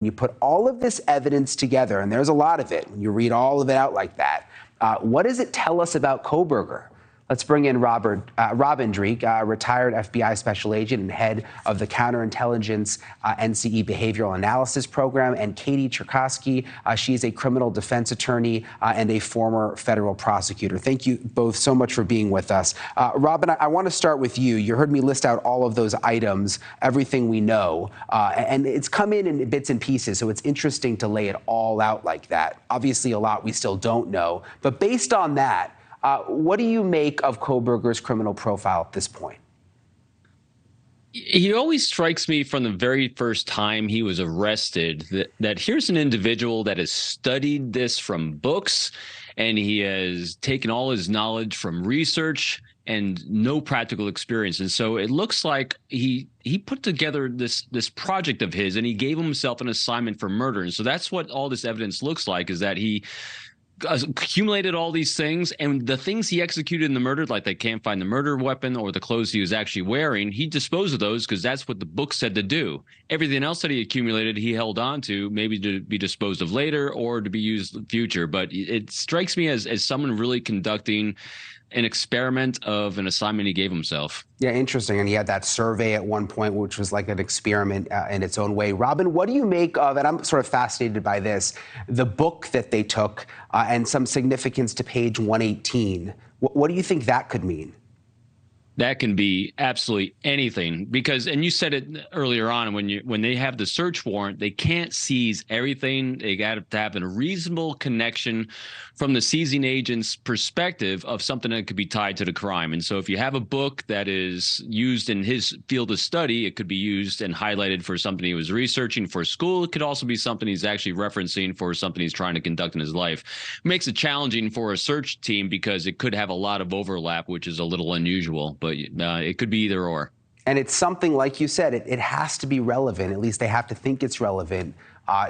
You put all of this evidence together, and there's a lot of it. When you read all of it out like that, what does it tell us about Kohberger? Let's bring in Robin Dreeke, retired FBI special agent and head of the counterintelligence NCE behavioral analysis program, and Katie Cherkasky. She is a criminal defense attorney and a former federal prosecutor. Thank you both so much for being with us. Robin, I want to start with you. You heard me list out all of those items, everything we know, and it's come in bits and pieces, so it's interesting to lay it all out like that. Obviously, a lot we still don't know, but based on that, what do you make of Kohberger's criminal profile at this point? He always strikes me from the very first time he was arrested that here's an individual that has studied this from books, and he has taken all his knowledge from research and no practical experience. And so it looks like he put together this project of his, and he gave himself an assignment for murder. And so that's what all this evidence looks like, is that he accumulated all these things, and the things he executed in the murder, like they can't find the murder weapon or the clothes he was actually wearing, he disposed of those because that's what the book said to do. Everything else that he accumulated, he held on to, maybe to be disposed of later or to be used in the future. But it strikes me as someone really conducting an experiment of an assignment he gave himself. Yeah, interesting. And he had that survey at one point, which was like an experiment in its own way. Robin, what do you make of, and I'm sort of fascinated by this, the book that they took and some significance to page 118? What do you think that could mean? That can be absolutely anything, because, and you said it earlier on, when they have the search warrant, they can't seize everything. They got to have a reasonable connection from the seizing agent's perspective of something that could be tied to the crime. And so if you have a book that is used in his field of study, it could be used and highlighted for something he was researching for school. It could also be something he's actually referencing for something he's trying to conduct in his life. It makes it challenging for a search team because it could have a lot of overlap, which is a little unusual. But it could be either or. And it's something, like you said, it has to be relevant. At least they have to think it's relevant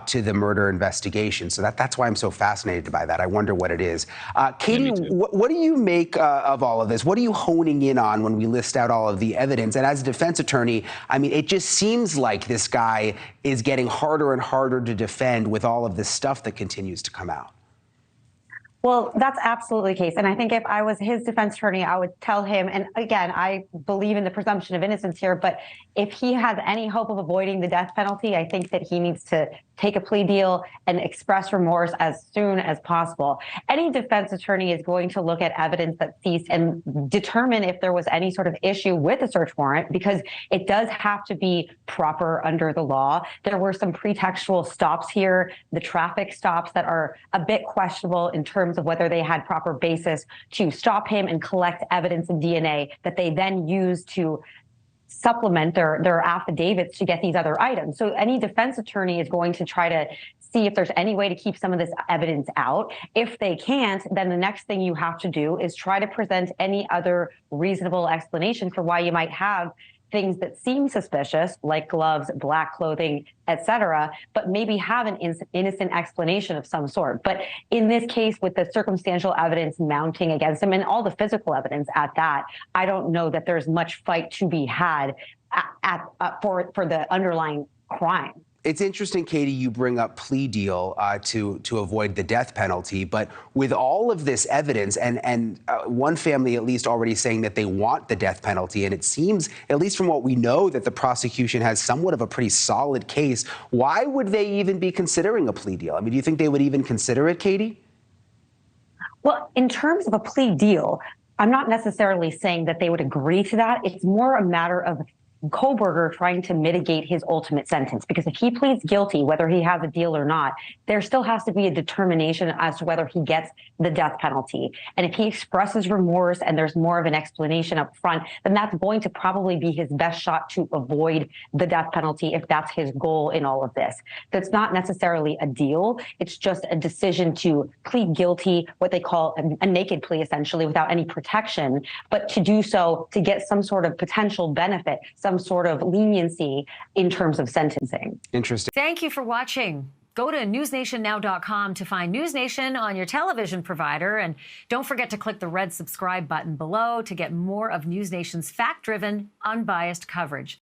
to the murder investigation. So that's why I'm so fascinated by that. I wonder what it is. Katie, Yeah, what do you make of all of this? What are you honing in on when we list out all of the evidence? And as a defense attorney, I mean, it just seems like this guy is getting harder and harder to defend with all of this stuff that continues to come out. Well, that's absolutely the case. And I think if I was his defense attorney, I would tell him, and again, I believe in the presumption of innocence here, but if he has any hope of avoiding the death penalty, I think that he needs to take a plea deal and express remorse as soon as possible. Any defense attorney is going to look at evidence that ceased and determine if there was any sort of issue with a search warrant, because it does have to be proper under the law. There were some pretextual stops here, the traffic stops that are a bit questionable in terms of whether they had proper basis to stop him and collect evidence of DNA that they then use to supplement their affidavits to get these other items. So any defense attorney is going to try to see if there's any way to keep some of this evidence out. If they can't, then the next thing you have to do is try to present any other reasonable explanation for why you might have things that seem suspicious, like gloves, black clothing, etc., but maybe have an innocent explanation of some sort. But in this case, with the circumstantial evidence mounting against him and all the physical evidence at that, I don't know that there's much fight to be had for the underlying crime. It's interesting, Katie, you bring up plea deal to avoid the death penalty. But with all of this evidence and one family at least already saying that they want the death penalty, and it seems, at least from what we know, that the prosecution has somewhat of a pretty solid case, why would they even be considering a plea deal? I mean, do you think they would even consider it, Katie? Well, in terms of a plea deal, I'm not necessarily saying that they would agree to that. It's more a matter of Kohberger trying to mitigate his ultimate sentence, because if he pleads guilty, whether he has a deal or not, there still has to be a determination as to whether he gets the death penalty. And if he expresses remorse and there's more of an explanation up front, then that's going to probably be his best shot to avoid the death penalty if that's his goal in all of this. That's not necessarily a deal. It's just a decision to plead guilty, what they call a naked plea, essentially, without any protection, but to do so to get some sort of potential benefit, some sort of leniency in terms of sentencing. Interesting. Thank you for watching. Go to newsnationnow.com to find NewsNation on your television provider. And don't forget to click the red subscribe button below to get more of NewsNation's fact-driven, unbiased coverage.